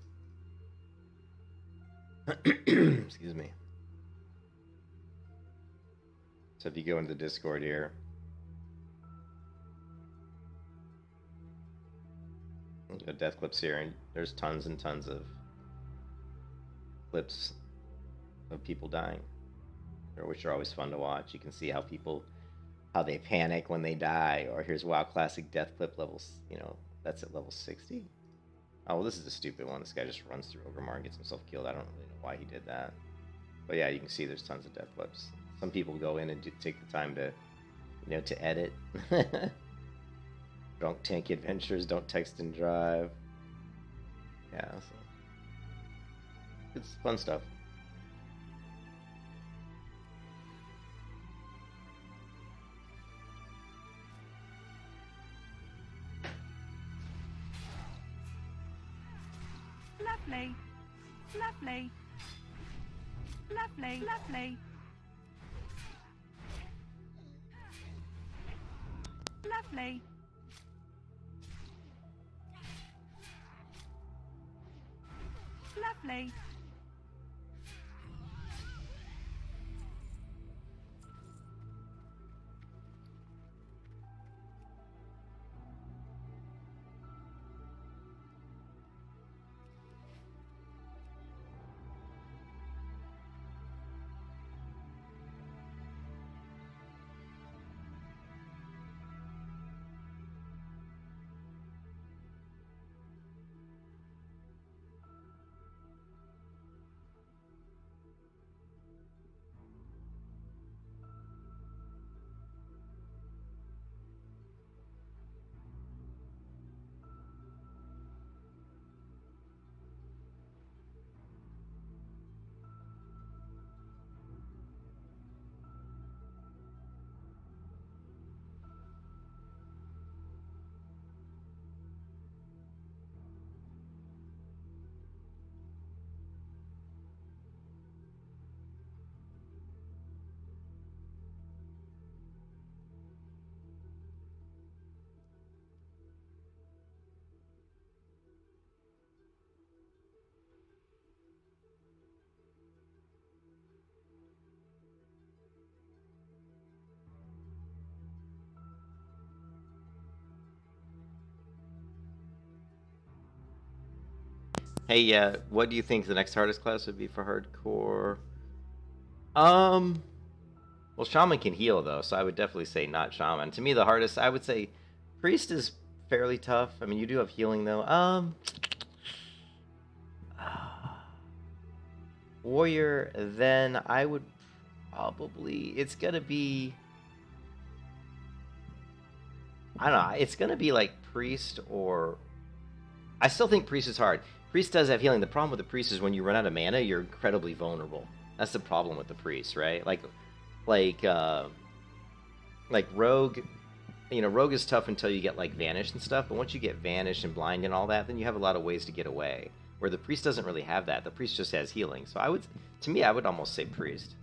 Excuse me. So if you go into the Discord here, death clips here, and there's tons and tons of clips of people dying, which are always fun to watch. You can see how they panic when they die. Or here's WoW Classic death clip levels, you know, that's at level 60. Oh, well, this is a stupid one. This guy just runs through Ogrimmar and gets himself killed. I don't really know why he did that. But yeah, you can see there's tons of death clips. Some people go in and take the time to, you know, to edit. Drunk Tank Adventures, don't text and drive. Yeah, so it's fun stuff. Lovely. Lovely. Lovely. Lovely. Lovely. Lovely. Hey, what do you think the next hardest class would be for hardcore? Well, Shaman can heal, though, so I would definitely say not Shaman. To me, the hardest, I would say Priest is fairly tough. I mean, you do have healing, though. Warrior, then I would probably... It's gonna be... I don't know. It's gonna be like Priest or... I still think Priest is hard. Priest does have healing. The problem with the priest is when you run out of mana, you're incredibly vulnerable. That's the problem with the priest, right? Like rogue, you know, rogue is tough until you get like vanish and stuff. But once you get vanish and blind and all that, then you have a lot of ways to get away. Where the priest doesn't really have that. The priest just has healing. So to me, I would almost say priest.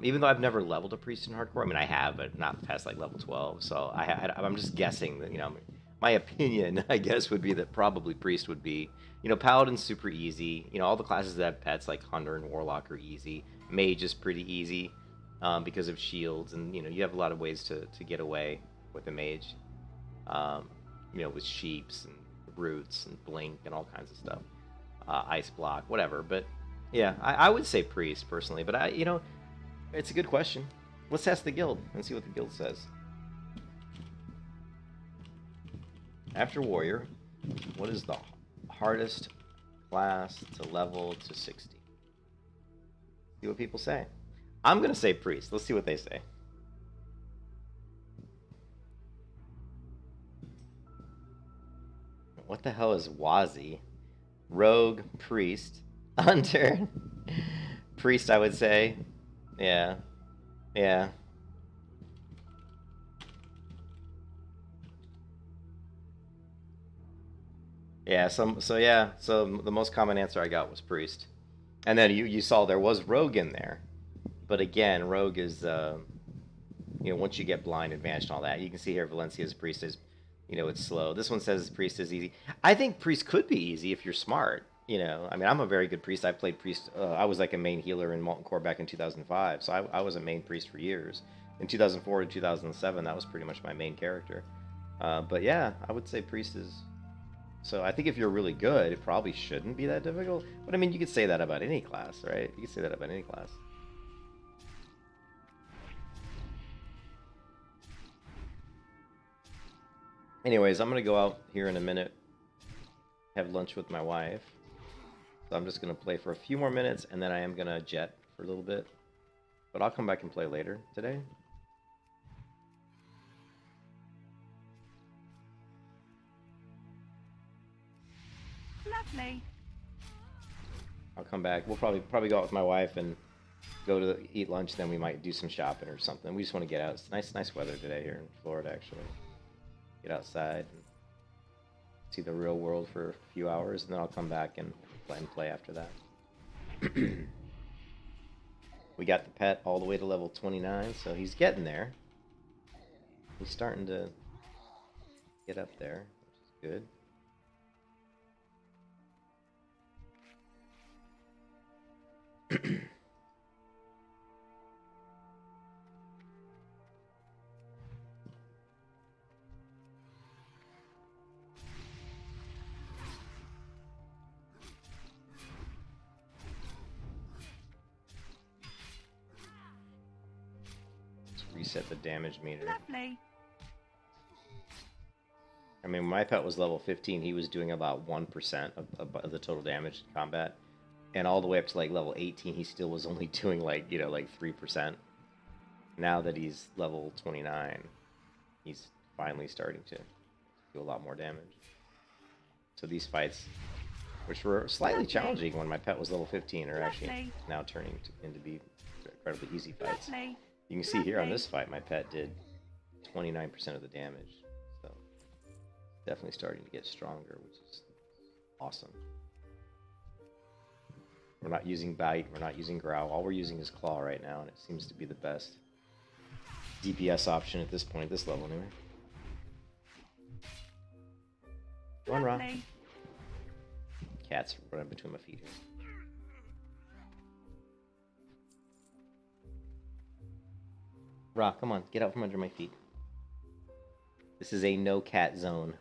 Even though I've never leveled a priest in hardcore, I mean, I have, but not past like level 12. So I'm just guessing that, you know, my opinion, I guess, would be that probably priest would be, you know, paladin's super easy. You know, all the classes that have pets like hunter and warlock are easy. Mage is pretty easy because of shields, and you know, you have a lot of ways to get away with a mage. You know, with sheeps and roots and blink and all kinds of stuff, ice block, whatever. But yeah, I would say priest personally, but you know. It's a good question. Let's ask the guild and see what the guild says. After warrior, what is the hardest class to level to 60? See what people say. I'm going to say priest. Let's see what they say. What the hell is Wazi? Rogue, priest, hunter, priest, I would say. Yeah. Yeah. Yeah, so the most common answer I got was priest. And then you saw there was rogue in there. But again, rogue is you know, once you get blind, advanced and all that. You can see here Valencia's priest is, you know, it's slow. This one says priest is easy. I think priest could be easy if you're smart. You know, I mean, I'm a very good priest. I played priest. I was like a main healer in Molten Core back in 2005. So I was a main priest for years. In 2004 to 2007, that was pretty much my main character. But yeah, I would say priest is... So I think if you're really good, it probably shouldn't be that difficult. But I mean, you could say that about any class, right? You could say that about any class. Anyways, I'm going to go out here in a minute, have lunch with my wife. So I'm just going to play for a few more minutes, and then I am going to jet for a little bit. But I'll come back and play later today. Lovely. I'll come back. We'll probably go out with my wife and go to eat lunch. Then we might do some shopping or something. We just want to get out. It's nice weather today here in Florida, actually. Get outside and see the real world for a few hours, and then I'll come back and play after that. We got the pet all the way to level 29, so he's getting there. He's starting to get up there, which is good. Reset the damage meter. Lovely. I mean, when my pet was level 15, he was doing about 1% of the total damage in combat. And all the way up to like level 18, he still was only doing like, you know, like 3%. Now that he's level 29, he's finally starting to do a lot more damage. So these fights, which were slightly challenging when my pet was level 15, are actually now turning into be incredibly easy fights. Lovely. You can see here on this fight, my pet did 29% of the damage. So definitely starting to get stronger, which is awesome. We're not using bite, we're not using growl. All we're using is claw right now, and it seems to be the best DPS option at this point, this level anyway. Run, Rhue. Cat's running between my feet here. Rhue, come on, get out from under my feet. This is a no cat zone.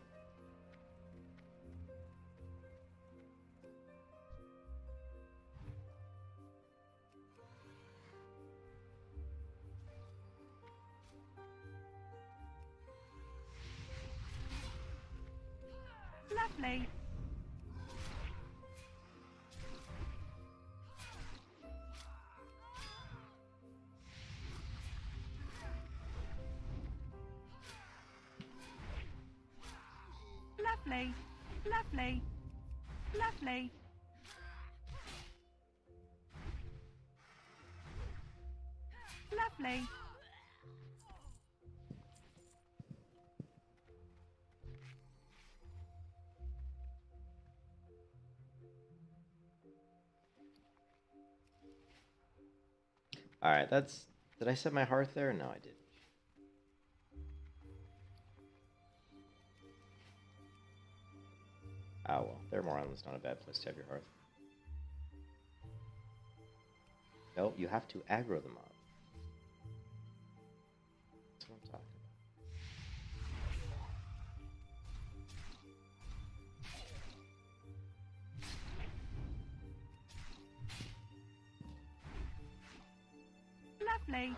Lovely. Lovely. Lovely. Lovely. Lovely. Alright, that's... Did I set my hearth there? No, I didn't. Oh well, Theramore Island's not a bad place to have your hearth. No, you have to aggro the mob. That's what I'm talking about. Lovely.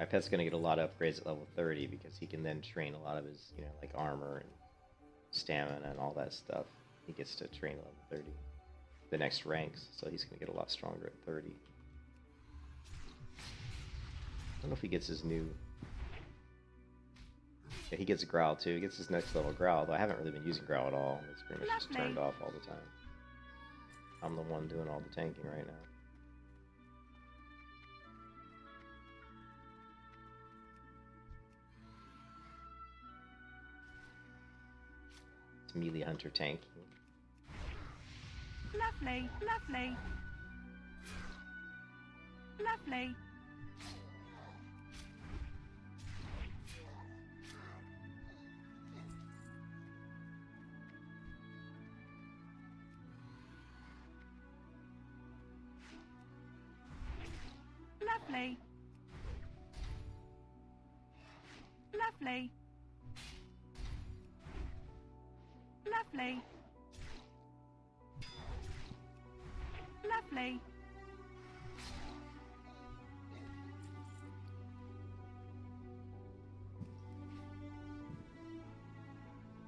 My pet's gonna get a lot of upgrades at level 30 because he can then train a lot of his, you know, like armor and stamina and all that stuff. He gets to train at level 30. The next ranks, so he's gonna get a lot stronger at 30. I don't know if he gets his new... Yeah, he gets a growl too. He gets his next level growl, though I haven't really been using growl at all. It's pretty much just turned off all the time. I'm the one doing all the tanking right now. Melee hunter tank. Lovely. Lovely. Lovely. Lovely. Lovely. Lovely. Lovely.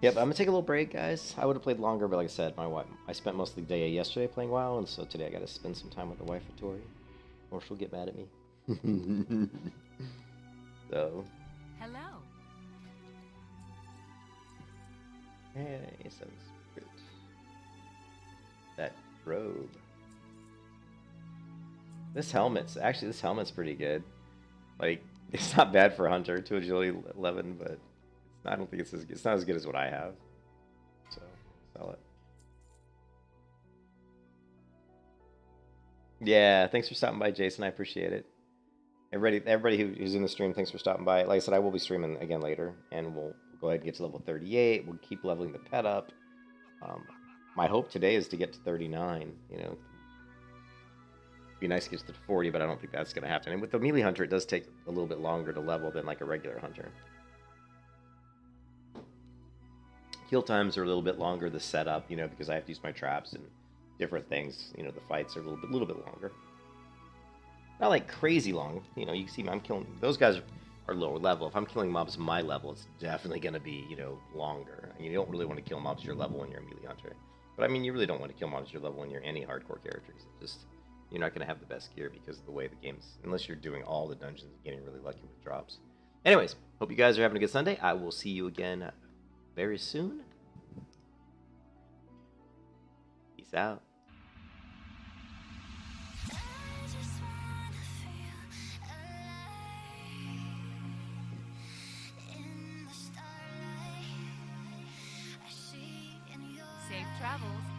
Yep, I'm gonna take a little break, guys. I would have played longer, but like I said, my wife, I spent most of the day yesterday playing WoW, and so today I gotta spend some time with the wife, Tori, or she'll get mad at me. So. Hello. Hey, so spirit. That robe. This helmet's pretty good. Like, it's not bad for a hunter, 2 agility 11, but I don't think it's not as good as what I have. So, sell it. Yeah, thanks for stopping by, Jason. I appreciate it. Everybody who's in the stream, thanks for stopping by. Like I said, I will be streaming again later, and we'll go ahead and get to level 38. We'll keep leveling the pet up. My hope today is to get to 39. You know, it'd be nice to get to 40, but I don't think that's going to happen. And with the melee hunter, it does take a little bit longer to level than like a regular hunter. Heal times are a little bit longer, the setup, you know, because I have to use my traps and different things. You know, the fights are a little bit longer. Not like crazy long. You know, you see me, I'm killing... Those guys are lower level. If I'm killing mobs my level, it's definitely going to be, you know, longer. I mean, you don't really want to kill mobs your level when you're a melee hunter. But, I mean, you really don't want to kill mobs your level when you're any hardcore characters. It's just, you're not going to have the best gear because of the way the game's... Unless you're doing all the dungeons and getting really lucky with drops. Anyways, hope you guys are having a good Sunday. I will see you again very soon. Peace out. Safe travels.